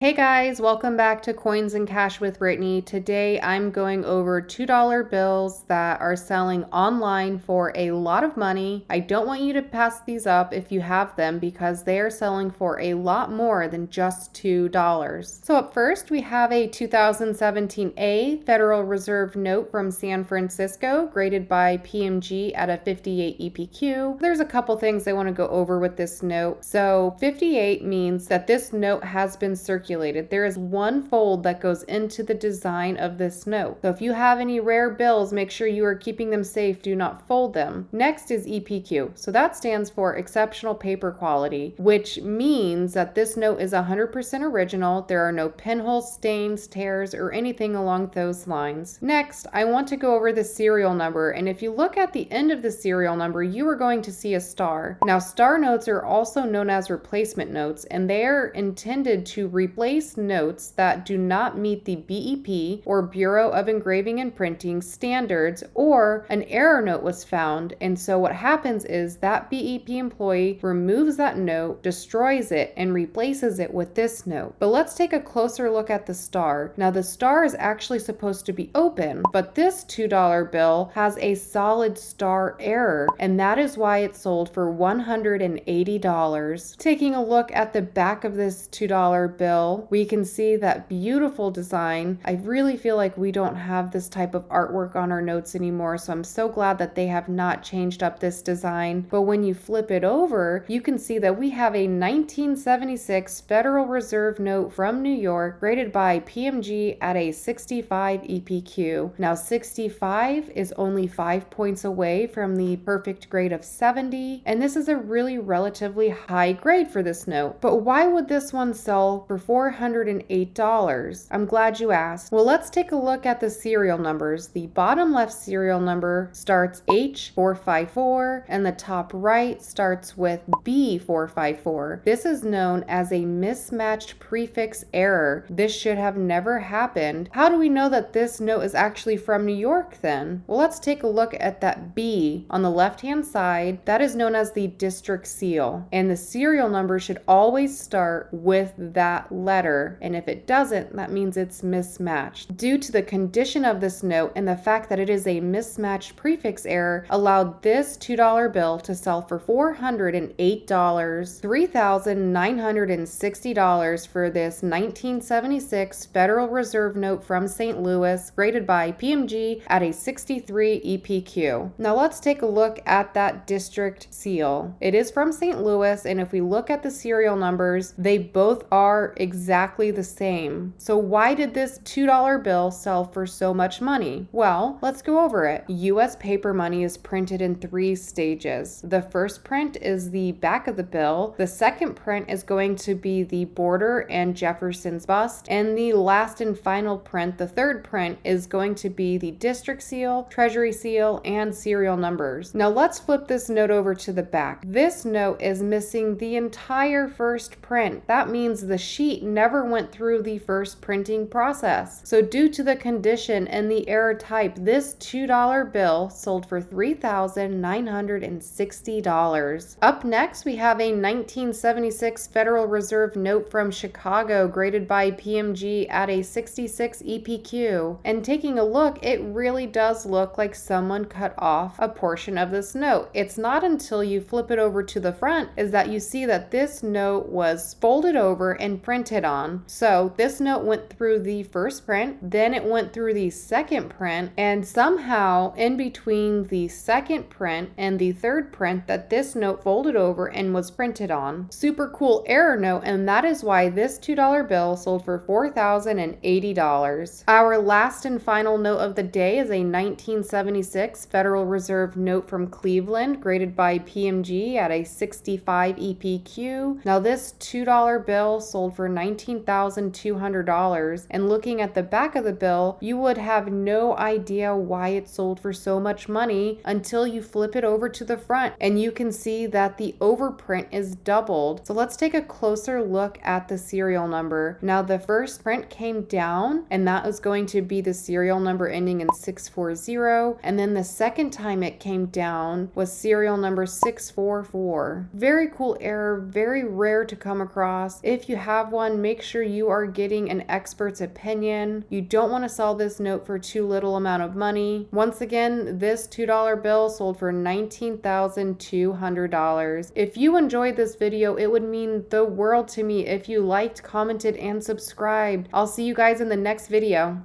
Hey guys, welcome back to Coins and Cash with Brittany. Today I'm going over $2 bills that are selling online for a lot of money. I don't want you to pass these up if you have them because they are selling for a lot more than just $2. So up first we have a 2017 Federal Reserve note from San Francisco, graded by PMG at a 58 EPQ. There's a couple things I want to go over with this note. So 58 means that this note has been circulated. There is one fold that goes into the design of this note. So if you have any rare bills, make sure you are keeping them safe. Do not fold them. Next is EPQ. So that stands for exceptional paper quality, which means that this note is 100% original. There are no pinholes, stains, tears, or anything along those lines. Next, I want to go over the serial number. And if you look at the end of the serial number, you are going to see a star. Now, star notes are also known as replacement notes, and they are intended to replace notes that do not meet the BEP or Bureau of Engraving and Printing standards, or an error note was found. And so what happens is that BEP employee removes that note, destroys it, and replaces it with this note. But let's take a closer look at the star. Now the star is actually supposed to be open, but this $2 bill has a solid star error, and that is why it sold for $180. Taking a look at the back of this $2 bill, we can see that beautiful design. I really feel like we don't have this type of artwork on our notes anymore, so I'm so glad that they have not changed up this design. But when you flip it over, you can see that we have a 1976 Federal Reserve note from New York, graded by PMG at a 65 EPQ. Now 65 is only 5 points away from the perfect grade of 70, and this is a really relatively high grade for this note. But why would this one sell for $408? I'm glad you asked. Well, let's take a look at the serial numbers. The bottom left serial number starts H454 and the top right starts with B454. This is known as a mismatched prefix error. This should have never happened. How do we know that this note is actually from New York then? Well, let's take a look at that B on the left hand side. That is known as the district seal, and the serial number should always start with that letter, and if it doesn't, that means it's mismatched. Due to the condition of this note and the fact that it is a mismatched prefix error, allowed this $2 bill to sell for $408, $3,960 for this 1976 Federal Reserve note from St. Louis, graded by PMG at a 63 EPQ. Now let's take a look at that district seal. It is from St. Louis, and if we look at the serial numbers, they both are exactly the same. So why did this $2 bill sell for so much money? Well, let's go over it. US paper money is printed in 3 stages. The first print is the back of the bill. The second print is going to be the border and Jefferson's bust. And the last and final print, the third print, is going to be the district seal, treasury seal, and serial numbers. Now let's flip this note over to the back. This note is missing the entire first print. That means the sheet never went through the first printing process. So due to the condition and the error type, this $2 bill sold for $3,960. Up next, we have a 1976 Federal Reserve note from Chicago, graded by PMG at a 66 EPQ. And taking a look, it really does look like someone cut off a portion of this note. It's not until you flip it over to the front is that you see that this note was folded over and printed on. So this note went through the first print, then it went through the second print, and somehow in between the second print and the third print that this note folded over and was printed on. Super cool error note, and that is why this $2 bill sold for $4,080. Our last and final note of the day is a 1976 Federal Reserve note from Cleveland, graded by PMG at a 65 EPQ. Now this $2 bill sold for $19,200, and looking at the back of the bill, you would have no idea why it sold for so much money until you flip it over to the front and you can see that the overprint is doubled. So let's take a closer look at the serial number. Now the first print came down, and that is going to be the serial number ending in 640, and then the second time it came down was serial number 644. Very cool error, very rare to come across. If you have one, one, make sure you are getting an expert's opinion. You don't want to sell this note for too little amount of money. Once again, this $2 bill sold for $19,200. If you enjoyed this video, it would mean the world to me if you liked, commented, and subscribed. I'll see you guys in the next video.